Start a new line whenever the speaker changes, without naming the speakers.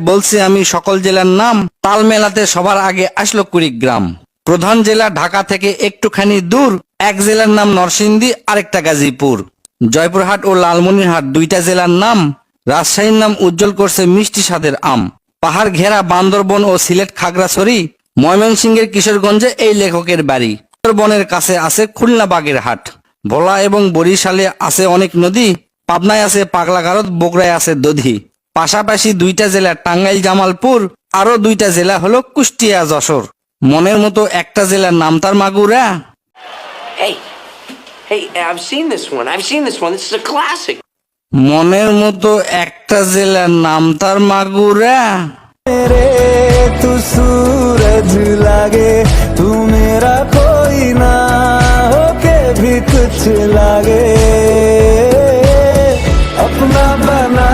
বলছি আমি সকল জেলার নাম। তাল মেলাতে সবার আগে আসলো কুড়িগ্রাম। প্রধান জেলা ঢাকা থেকে একটুখানি দূর। এক জেলার নাম নরসিংদী, আরেকটা গাজীপুর। জয়পুরহাট ও লালমনিরহাট দুইটা জেলার নাম। রাজশাহীর নাম উজ্জ্বল করছে মিষ্টি স্বাদের আম। পাহাড় ঘেরা বান্দরবন ও সিলেট খাগড়াছড়ি। ময়মনসিংহের কিশোরগঞ্জে এই লেখকের বাড়ি। বনের কাছে আছে খুলনা বাগেরহাট। ভোলা এবং বরিশালে আছে অনেক নদী। পাবনায় আছে পাগলাগারদ, বগুড়ায় আছে দধি। পাশাপাশি দুইটা জেলা টাঙ্গাইল জামালপুর, আরো দুইটা জেলা হলো কুষ্টিয়া যশোর। মনের মতো একটা জেলার নাম তার Magura.
Hey, I've seen this one. This is a classic.
মনের মতো একটা জেলার নাম তার মাগুরা।
मेरे तू सूरज लागे, तू मेरा कोई ना होके भी कुछ लागे, अपना बना